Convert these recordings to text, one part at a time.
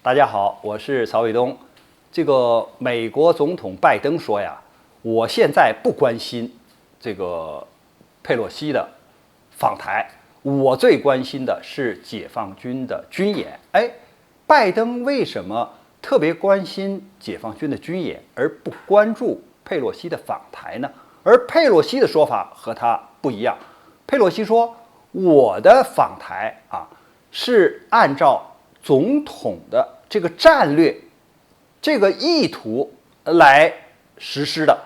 大家好，我是曹伟东。这个美国总统拜登说呀，我现在不关心这个佩洛西的访台，我最关心的是解放军的军演。哎，拜登为什么特别关心解放军的军演，而不关注佩洛西的访台呢？而佩洛西的说法和他不一样。佩洛西说，我的访台是按照总统的这个战略、这个意图来实施的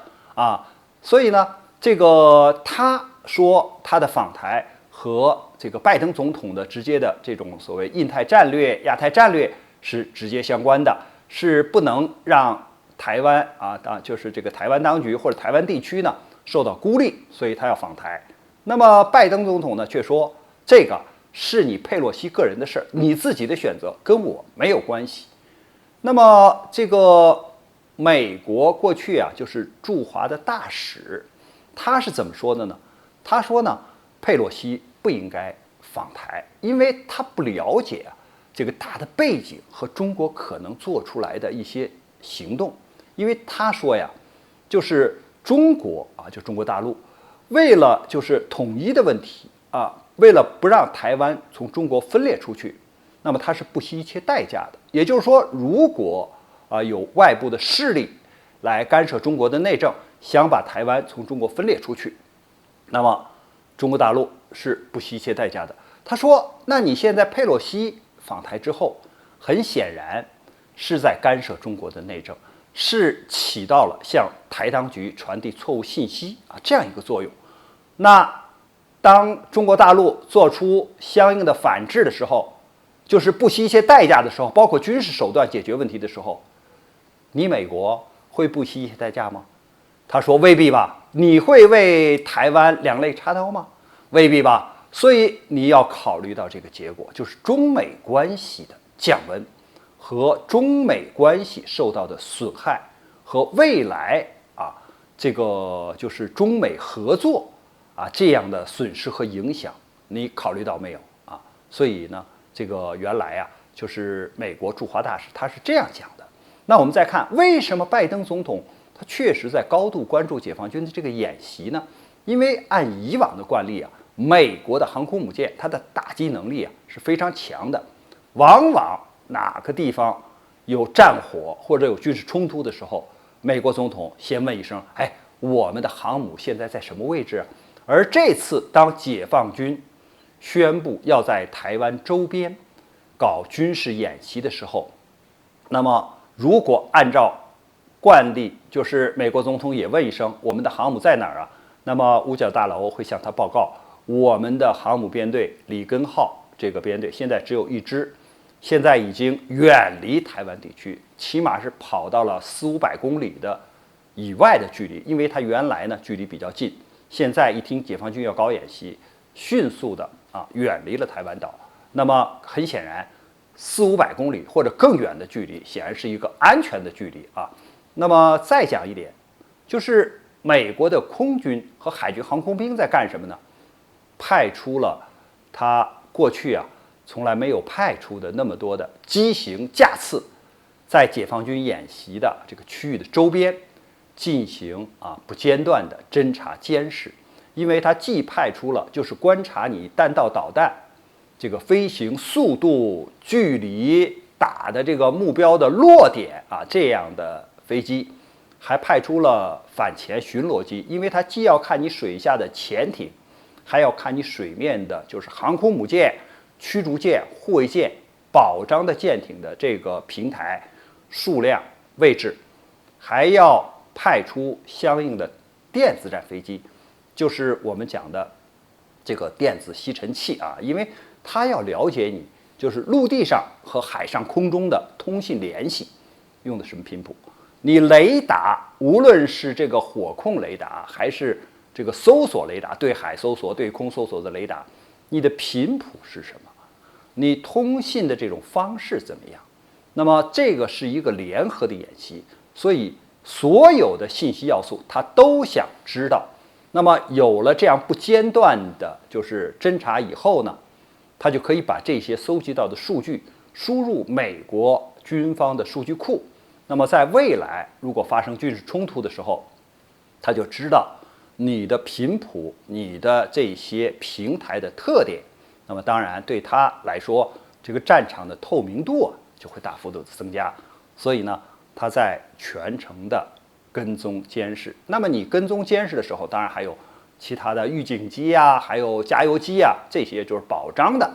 所以呢，这个他说他的访台和这个拜登总统的直接的这种所谓印太战略、亚太战略是直接相关的，是不能让台湾就是这个台湾当局或者台湾地区呢受到孤立，所以他要访台。那么拜登总统呢却说，这个是你佩洛西个人的事儿，你自己的选择，跟我没有关系。那么这个美国过去就是驻华的大使，他是怎么说的呢？他说呢，佩洛西不应该访台，因为他不了解这个大的背景和中国可能做出来的一些行动。因为他说呀，就是中国就中国大陆，为了就是统一的问题为了不让台湾从中国分裂出去，那么他是不惜一切代价的。也就是说，如果有外部的势力来干涉中国的内政，想把台湾从中国分裂出去，那么中国大陆是不惜一切代价的。他说，那你现在佩洛西访台之后，很显然是在干涉中国的内政，是起到了向台当局传递错误信息这样一个作用。那当中国大陆做出相应的反制的时候，就是不惜一切代价的时候，包括军事手段解决问题的时候，你美国会不惜一切代价吗？他说未必吧。你会为台湾两肋插刀吗？未必吧。所以你要考虑到这个结果，就是中美关系的降温和中美关系受到的损害和未来这个就是中美合作这样的损失和影响，你考虑到没有所以呢，这个原来就是美国驻华大使他是这样讲的。那我们再看，为什么拜登总统他确实在高度关注解放军的这个演习呢？因为按以往的惯例美国的航空母舰它的打击能力是非常强的，往往哪个地方有战火或者有军事冲突的时候，美国总统先问一声，我们的航母现在在什么位置？而这次当解放军宣布要在台湾周边搞军事演习的时候，那么如果按照惯例，就是美国总统也问一声我们的航母在哪儿那么五角大楼会向他报告，我们的航母编队里根号这个编队现在只有一支，现在已经远离台湾地区，起码是跑到了400-500公里的以外的距离，因为它原来呢距离比较近，现在一听解放军要搞演习，迅速的远离了台湾岛。那么很显然，400-500公里或者更远的距离，显然是一个安全的距离那么再讲一点，就是美国的空军和海军航空兵在干什么呢？派出了他过去从来没有派出的那么多的机型架次，在解放军演习的这个区域的周边进行不间断的侦察监视。因为它既派出了就是观察你弹道导弹这个飞行速度、距离、打的这个目标的落点这样的飞机，还派出了反潜巡逻机，因为它既要看你水下的潜艇，还要看你水面的就是航空母舰、驱逐舰、护卫舰、保障的舰艇的这个平台数量、位置，还要派出相应的电子战飞机，就是我们讲的这个电子吸尘器因为它要了解你就是陆地上和海上空中的通信联系用的什么频谱。你雷达无论是这个火控雷达还是这个搜索雷达，对海搜索、对空搜索的雷达，你的频谱是什么？你通信的这种方式怎么样？那么这个是一个联合的演习，所以所有的信息要素它都想知道。那么有了这样不间断的就是侦查以后呢，他就可以把这些搜集到的数据输入美国军方的数据库。那么在未来如果发生军事冲突的时候，他就知道你的频谱、你的这些平台的特点。那么当然对他来说，这个战场的透明度就会大幅度的增加。所以呢，他在全程的跟踪监视。那么你跟踪监视的时候，当然还有其他的预警机啊，还有加油机啊，这些就是保障的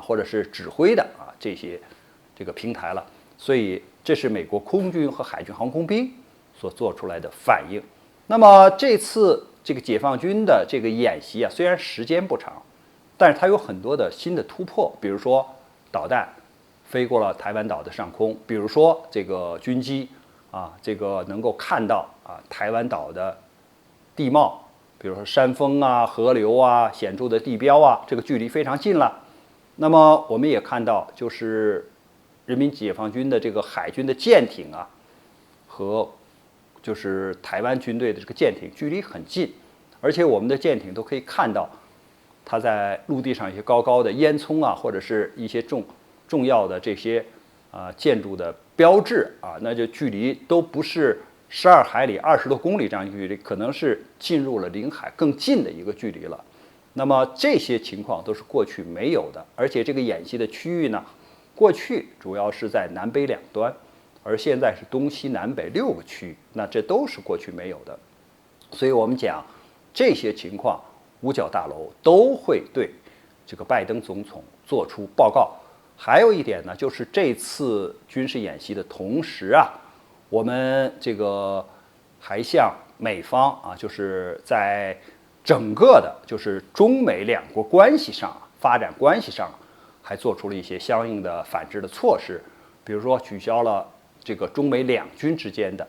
或者是指挥的这个平台了。所以这是美国空军和海军航空兵所做出来的反应。那么这次这个解放军的这个演习虽然时间不长，但是它有很多的新的突破，比如说导弹飞过了台湾岛的上空，比如说这个军机这个能够看到台湾岛的地貌，比如说山峰河流显著的地标这个距离非常近了。那么我们也看到，就是人民解放军的这个海军的舰艇和就是台湾军队的这个舰艇距离很近，而且我们的舰艇都可以看到它在陆地上一些高高的烟囱或者是一些重要的这些建筑的标志那就距离都不是12海里20多公里这样一个距离，可能是进入了领海更近的一个距离了。那么这些情况都是过去没有的，而且这个演习的区域呢，过去主要是在南北两端，而现在是东西南北6个区域，那这都是过去没有的。所以我们讲这些情况，五角大楼都会对这个拜登总统做出报告。还有一点呢，就是这次军事演习的同时我们这个还向美方就是在整个的就是中美两国关系上发展关系上还做出了一些相应的反制的措施，比如说取消了这个中美两军之间的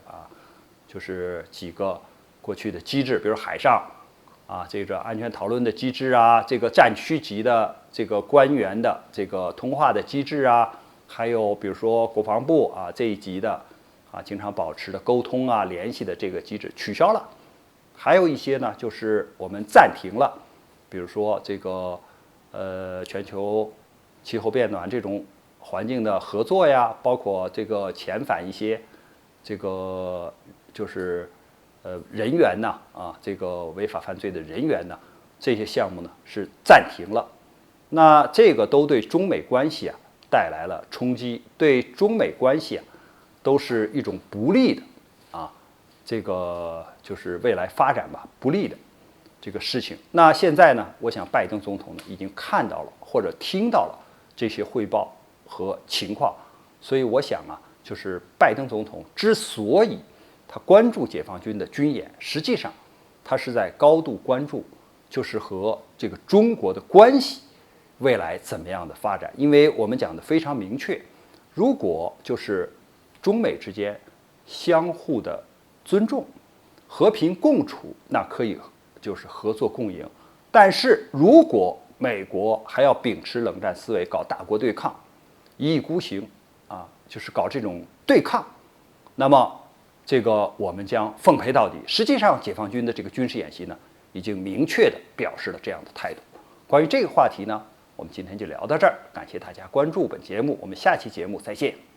就是几个过去的机制，比如海上这个安全讨论的机制这个战区级的这个官员的这个通话的机制还有比如说国防部这一级的经常保持的沟通联系的这个机制取消了。还有一些呢，就是我们暂停了，比如说这个全球气候变暖这种环境的合作包括这个遣返一些这个就是人员这个违法犯罪的人员这些项目呢是暂停了。那这个都对中美关系带来了冲击，对中美关系都是一种不利的这个就是未来发展不利的这个事情。那现在呢，我想拜登总统呢已经看到了或者听到了这些汇报和情况，所以我想就是拜登总统之所以他关注解放军的军演，实际上他是在高度关注就是和这个中国的关系未来怎么样的发展。因为我们讲的非常明确，如果就是中美之间相互的尊重、和平共处，那可以就是合作共赢。但是如果美国还要秉持冷战思维，搞大国对抗，一意孤行就是搞这种对抗，那么这个我们将奉陪到底。实际上，解放军的这个军事演习呢，已经明确地表示了这样的态度。关于这个话题呢，我们今天就聊到这儿，感谢大家关注本节目，我们下期节目再见。